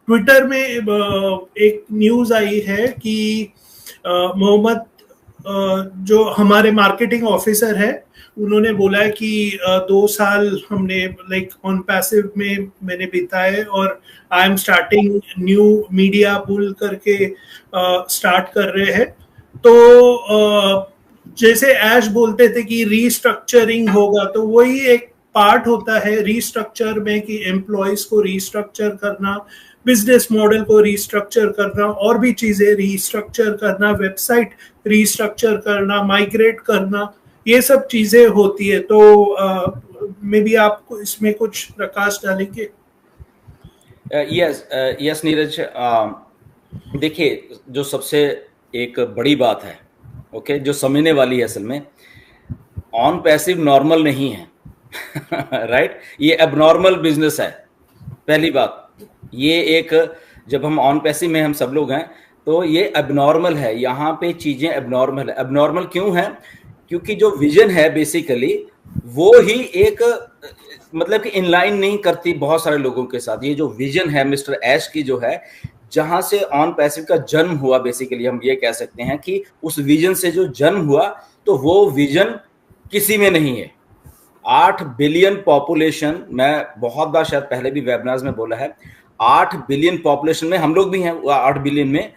Twitter में एक news आई है कि मोहम्मद जो हमारे मार्केटिंग ऑफिसर है, उन्होंने बोला है कि 2 साल हमने लाइक ऑन पैसिव में मैंने बिताए और I am starting new media pool करके स्टार्ट कर रहे हैं। तो जैसे ऐश बोलते थे कि रीस्ट्रक्चरिंग होगा, तो वही एक पार्ट होता है रीस्ट्रक्चर में कि एम्प्लॉयज को रीस्ट्रक्चर करना, बिजनेस मॉडल को रीस्ट्रक्चर करना, और भी चीजें रीस्ट्रक्चर करना, वेबसाइट रीस्ट्रक्चर करना, माइग्रेट करना, ये सब चीजें होती है। तो मे बी आपको इसमें कुछ प्रकाश डालेंगे? यस नीरज, देखिए जो सबसे एक बड़ी बात है, ओके, जो समझने वाली है, असल में ऑन पैसिव नॉर्मल नहीं है राइट ये एबनॉर्मल बिजनेस है। पहली बात ये एक, जब हम ऑन पैसिव में हम सब लोग हैं तो ये एबनॉर्मल है, यहाँ पे चीजें एबनॉर्मल है। एबनॉर्मल क्यों है? क्योंकि जो विजन है बेसिकली वो ही एक मतलब कि इनलाइन नहीं करती बहुत सारे लोगों के साथ। ये जो विजन है मिस्टर ऐश की जो है, जहां से ऑन पैसिव का जन्म हुआ, बेसिकली हम ये कह सकते हैं कि उस विजन से जो जन्म हुआ, तो वो विजन किसी में नहीं है। 8 बिलियन पॉपुलेशन, मैं बहुत बार शायद पहले भी वेबिनार्स में बोला है, 8 बिलियन पॉपुलेशन में हम लोग भी हैं, 8 बिलियन में,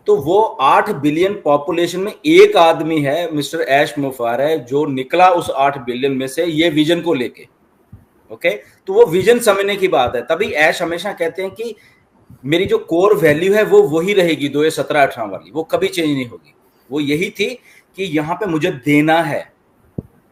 तो वो 8 बिलियन पॉपुलेशन में एक आदमी है मिस्टर ऐश मुफारह, जो निकला उस 8 बिलियन में से ये विजन को लेके। ओके, तो वो विजन समझने की बात है। तभी ऐश हमेशा कहते हैं कि मेरी जो कोर वैल्यू है वो वही रहेगी 2017-18 वाली, वो कभी चेंज नहीं होगी। वो यही थी कि यहाँ पे मुझे देना है,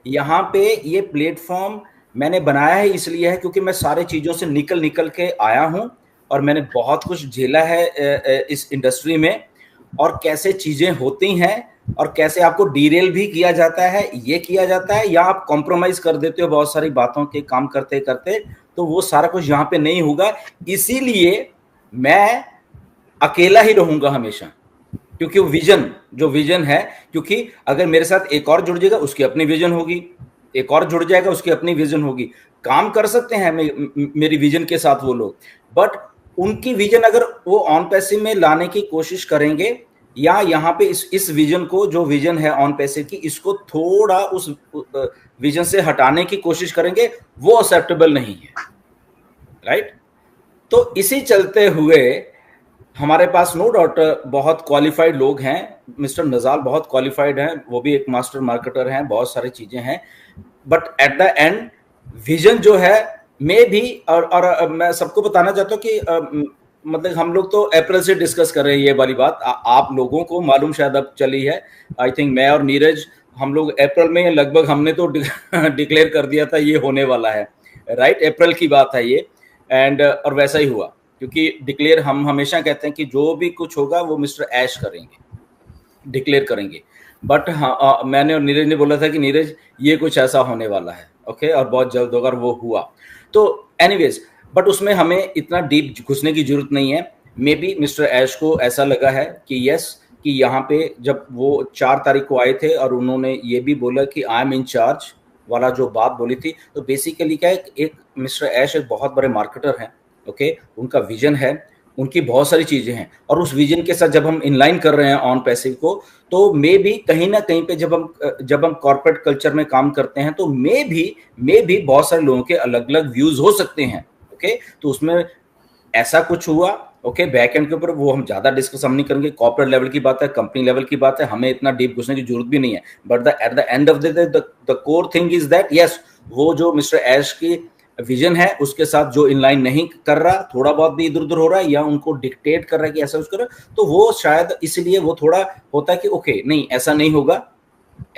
यहाँ पे ये प्लेटफॉर्म मैंने बनाया है इसलिए है क्योंकि मैं सारे चीजों से निकल के आया हूं और मैंने बहुत कुछ झेला है इस इंडस्ट्री में, और कैसे चीजें होती हैं और कैसे आपको डीरेल भी किया जाता है, ये किया जाता है, या आप कॉम्प्रोमाइज कर देते हो बहुत सारी बातों के काम करते करते, तो वो सारा कुछ यहाँ पे नहीं होगा। इसीलिए मैं अकेला ही रहूंगा हमेशा, क्योंकि वो विजन, जो विजन है, क्योंकि अगर मेरे साथ एक और जुड़ जाएगा उसकी अपनी विजन होगी, एक और जुड़ जाएगा उसकी अपनी विजन होगी। काम कर सकते हैं मेरी विजन के साथ वो लोग, बट उनकी विजन अगर वो ऑन पैसिव में लाने की कोशिश करेंगे, या यहाँ पे इस विजन को, जो विजन है ऑन पैसिव की, इसको थोड़ा उस विजन से हटाने की कोशिश करेंगे, वो एक्सेप्टेबल नहीं है, राइट। तो इसी चलते हुए हमारे पास नो डाउट बहुत क्वालिफाइड लोग हैं। मिस्टर नजाल बहुत क्वालिफाइड हैं, वो भी एक मास्टर मार्केटर हैं, बहुत सारी चीजें हैं, but at the end vision जो है में भी, और मैं सबको बताना चाहता हूँ कि मतलब हम लोग तो अप्रैल से डिस्कस कर रहे हैं ये वाली बात, आप लोगों को मालूम शायद अब चली है। आई थिंक मैं और नीरज, हम लोग अप्रैल में लगभग हमने तो डिक्लेयर कर दिया था ये होने वाला है, राइट। अप्रैल की बात है ये, एंड और वैसा ही हुआ, क्योंकि डिक्लेयर हम हमेशा कहते हैं कि जो भी कुछ होगा वो मिस्टर ऐश करेंगे, डिक्लेयर करेंगे। बट हाँ, मैंने और नीरज ने बोला था कि नीरज ये कुछ ऐसा होने वाला है, ओके, और बहुत जल्द होगा, और वो हुआ। तो एनीवेज, बट उसमें हमें इतना डीप घुसने की जरूरत नहीं है। मे बी मिस्टर ऐश को ऐसा लगा है कि यस, कि यहाँ पे जब वो 4 तारीख को आए थे और उन्होंने ये भी बोला कि आई एम इन चार्ज वाला जो बात बोली थी, तो बेसिकली क्या है, एक मिस्टर ऐश एक बहुत बड़े मार्केटर हैं, ओके, उनका विजन है, उनकी बहुत सारी चीजें हैं, और उस विजन के साथ जब हम इनलाइन कर रहे हैं ऑन पैसिव को, तो मे भी कहीं ना कहीं पे जब हम कॉर्पोरेट कल्चर में काम करते हैं, तो मे भी बहुत सारे लोगों के अलग अलग व्यूज हो सकते हैं, ओके। तो उसमें ऐसा कुछ हुआ, ओके, बैक एंड के ऊपर वो हम ज्यादा डिस्कस हम नहीं करेंगे, कॉर्पोरेट लेवल की बात है, कंपनी लेवल की बात है, हमें इतना डीप घुसने की जरूरत भी नहीं है। But at the end of the core thing is that yes, वो जो मिस्टर ऐश की विजन है उसके साथ जो इनलाइन नहीं कर रहा, थोड़ा बहुत भी इधर उधर हो रहा है, या उनको डिक्टेट कर रहा है कि ऐसा कुछ करो, तो वो शायद इसलिए वो थोड़ा होता है कि ओके नहीं, ऐसा नहीं होगा,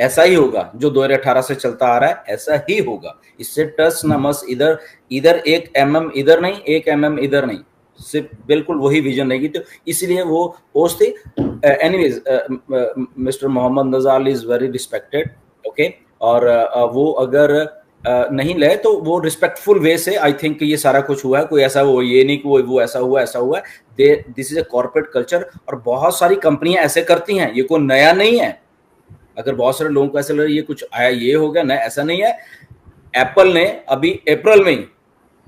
ऐसा ही होगा जो 2018 से चलता आ रहा है, ऐसा ही होगा, इससे टस न मस, इधर 1 mm इधर नहीं, 1 mm इधर नहीं, सिर्फ बिल्कुल वही विजन रहेगी। तो इसलिए वो पोस्ट थी। Anyways, mister Mohammad Najal is very respected, okay, और वो अगर नहीं ले तो वो रिस्पेक्टफुल वे से, आई थिंक ये सारा कुछ हुआ है, कोई ऐसा वो ये नहीं कि वो ऐसा हुआ है, this is a corporate culture, और बहुत सारी कंपनियां ऐसे करती हैं, ये कोई नया नहीं है। अगर बहुत सारे लोगों को ऐसा लग रहा है ये कुछ आया, ये हो गया, ना, ऐसा नहीं है। एप्पल ने अभी अप्रैल में ही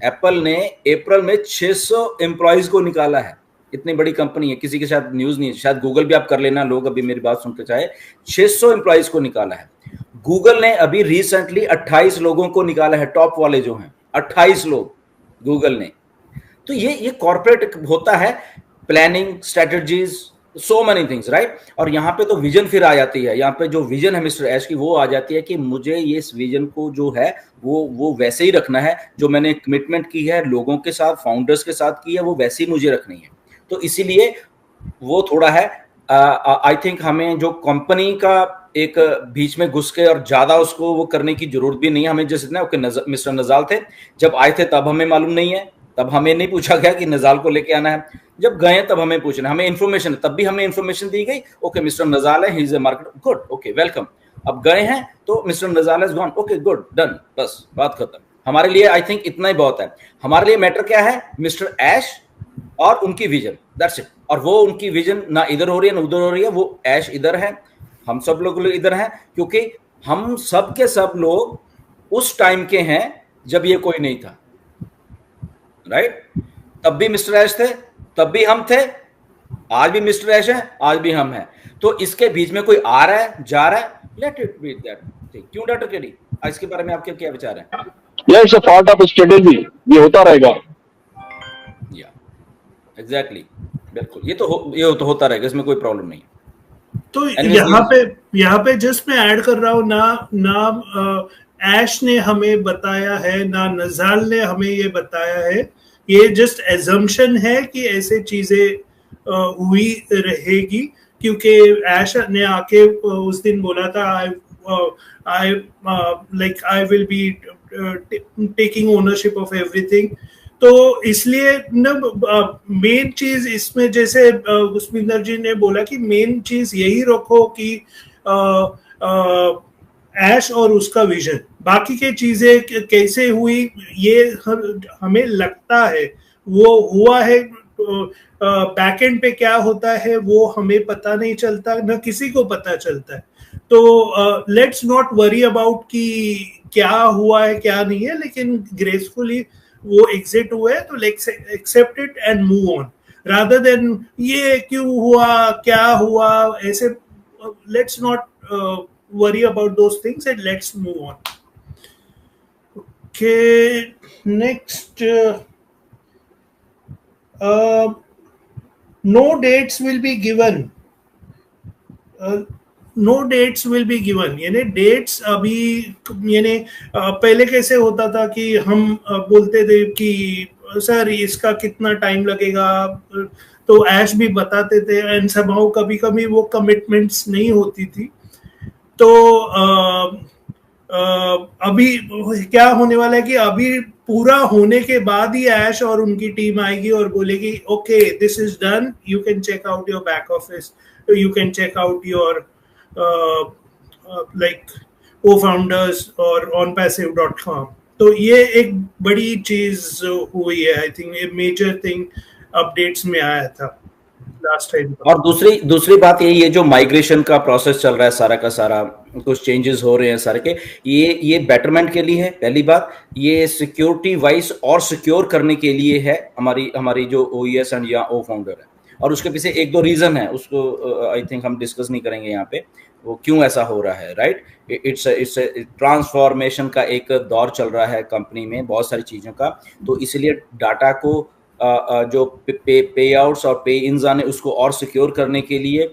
एप्पल ने अप्रैल में 600 एम्प्लॉइज को निकाला है। इतनी बड़ी कंपनी है, किसी के साथ न्यूज नहीं है, शायद गूगल भी आप कर लेना, लोग अभी मेरी बात सुनते चाहे। 600 एम्प्लॉइज को निकाला है। गूगल ने अभी रिसेंटली 28 लोगों को निकाला है, टॉप वाले जो हैं 28 लोग गूगल ने। तो ये कॉर्पोरेट होता है, planning, strategies, so many things, right. और यहाँ पे तो विजन फिर आ जाती है, यहाँ पे जो विजन है मिस्टर ऐश की वो आ जाती है कि मुझे ये इस विजन को जो है वो वैसे ही रखना है, जो मैंने कमिटमेंट की है लोगों के साथ, फाउंडर्स के साथ की है, वो वैसे ही मुझे रखनी है। तो इसीलिए वो थोड़ा है, आई थिंक हमें जो कंपनी का एक बीच में घुस के और ज्यादा उसको वो करने की जरूरत भी नहीं है। हमें जैसे ओके मिस्टर नजाल थे, जब आए थे तब हमें मालूम नहीं है, तब हमें नहीं पूछा गया कि नजाल को लेके आना है। जब गए तब हमें पूछना, हमें इन्फॉर्मेशन, तब भी हमें इन्फॉर्मेशन दी गई, ओके मिस्टर नजाल है, he is a market, good, okay welcome. अब गए हैं तो mister Najal is gone, okay good, done, बस बात खत्म। हमारे लिए आई थिंक इतना ही बहुत है। हमारे लिए मैटर क्या है, मिस्टर ऐश और उनकी विजन, दैट्स इट। और वो उनकी विजन ना इधर हो रही है ना उधर हो रही है, वो ऐश इधर है, हम सब लोग इधर हैं, क्योंकि हम सब के सब लोग उस टाइम के हैं जब ये कोई नहीं था, राइट। तब भी मिस्टर ऐश थे, तब भी हम थे, आज भी मिस्टर ऐश है, आज भी हम हैं। तो इसके बीच में कोई आ रहा है जा रहा है, let it be that thing. क्यों डॉक्टर केडी, इसके बारे में आपके क्या विचार हैं? It's a part of strategy, ये होता रहेगा। या एग्जैक्टली, बिल्कुल, ये तो होता रहेगा, इसमें कोई प्रॉब्लम नहीं। तो यहाँ पे जस्ट मैं ऐड कर रहा हूँ ना ऐश ने हमें बताया है, ना नजाल ने हमें ये बताया है, ये जस्ट एजम्पशन है कि ऐसे चीजें हुई रहेगी। क्योंकि ऐश ने आके उस दिन बोला था I will be taking ownership of everything. तो इसलिए न मेन चीज इसमें, जैसे उस्मिंदर जी ने बोला कि मेन चीज यही रखो कि ऐश और उसका विजन, बाकी के चीजें कैसे हुई ये हमें लगता है वो हुआ है, बैक एंड पे क्या होता है वो हमें पता नहीं चलता, न किसी को पता चलता है। तो लेट्स नॉट वरी अबाउट कि क्या हुआ है क्या नहीं है, लेकिन ग्रेसफुली वो एग्जिट हुए तो let's accept it and move on, rather than ये क्यों हुआ क्या हुआ ऐसे। Let's not worry about those things and let's move on. Okay, next no dates will be given. No dates will be given, यानी dates अभी, यानी पहले कैसे होता था कि हम बोलते थे कि सर इसका कितना टाइम लगेगा, तो ऐश भी बताते थे, एंड somehow कभी कभी वो कमिटमेंट्स नहीं होती थी। तो अभी क्या होने वाला है कि अभी पूरा होने के बाद ही ऐश और उनकी टीम आएगी और बोलेगी okay this is done, you can check out your back office, you can check out your like co-founders और onpassive.com। तो ये एक बड़ी चीज हुई है, आई थिंक ये मेजर थिंग अपडेट्स में आया था लास्ट टाइम। और दूसरी बात ये जो माइग्रेशन का प्रोसेस चल रहा है सारा का सारा, कुछ चेंजेस हो रहे हैं सारे के, ये बेटरमेंट के लिए है। पहली बात, ये सिक्योरिटी वाइज और सिक्योर करने के लिए है हमारी जो OES एंड या ओ फाउंडर है। और उसके पीछे एक दो रीजन है, उसको आई थिंक हम डिस्कस नहीं करेंगे यहाँ पे, वो क्यों ऐसा हो रहा है, राइट। इट्स ट्रांसफॉर्मेशन का एक दौर चल रहा है कंपनी में, बहुत सारी चीजों का। तो इसलिए डाटा को जो पे आउट्स और पे इन्स आने उसको और सिक्योर करने के लिए,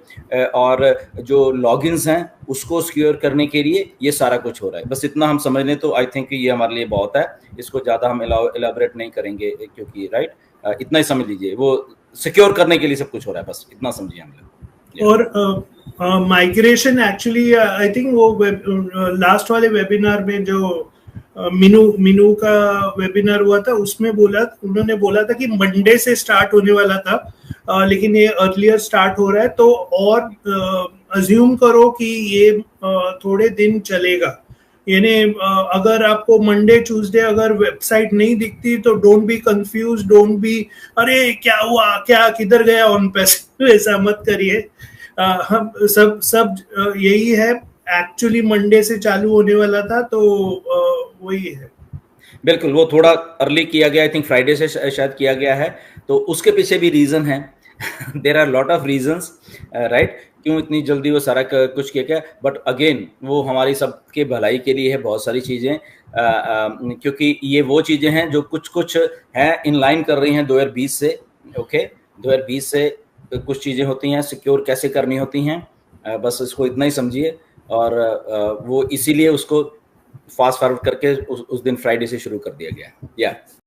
और जो लॉगिन्स हैं उसको सिक्योर करने के लिए ये सारा कुछ हो रहा है। बस इतना हम समझ लें तो आई थिंक ये हमारे लिए बहुत है, इसको ज़्यादा हम एलाबोरेट नहीं करेंगे, क्योंकि राइट इतना ही समझ लीजिए, वो सिक्योर करने के लिए सब कुछ हो रहा है, बस इतना समझिए हम लोग। और माइग्रेशन एक्चुअली आई थिंक वो लास्ट वाले वेबिनार में जो मीनू का वेबिनार हुआ था उसमें उन्होंने बोला था कि मंडे से स्टार्ट होने वाला था, लेकिन ये अर्लियर स्टार्ट हो रहा है। तो और अज्यूम करो कि ये थोड़े दिन चलेगा, यानी अगर आपको मंडे ट्यूसडे अगर वेबसाइट नहीं दिखती तो don't be confuse, don't be अरे क्या हुआ, क्या किधर गया ऑन पैसिव, ऐसा मत करिए। हम सब यही है, एक्चुअली मंडे से चालू होने वाला था, तो वही है। बिल्कुल, वो थोड़ा अर्ली किया गया, आई थिंक फ्राइडे से शायद किया गया है, तो उसके पीछे भी रीजन है। There are lot of reasons, right, क्यों इतनी जल्दी वो सारा कुछ किया गया, बट अगेन वो हमारी सबके भलाई के लिए है, बहुत सारी चीज़ें, क्योंकि ये वो चीज़ें हैं जो कुछ कुछ हैं इन लाइन कर रही हैं 2020 से। ओके, 2020 से कुछ चीज़ें होती हैं सिक्योर कैसे करनी होती हैं, बस इसको इतना ही समझिए, और वो इसीलिए उसको फास्ट फॉरवर्ड करके उस दिन फ्राइडे से शुरू कर दिया गया। या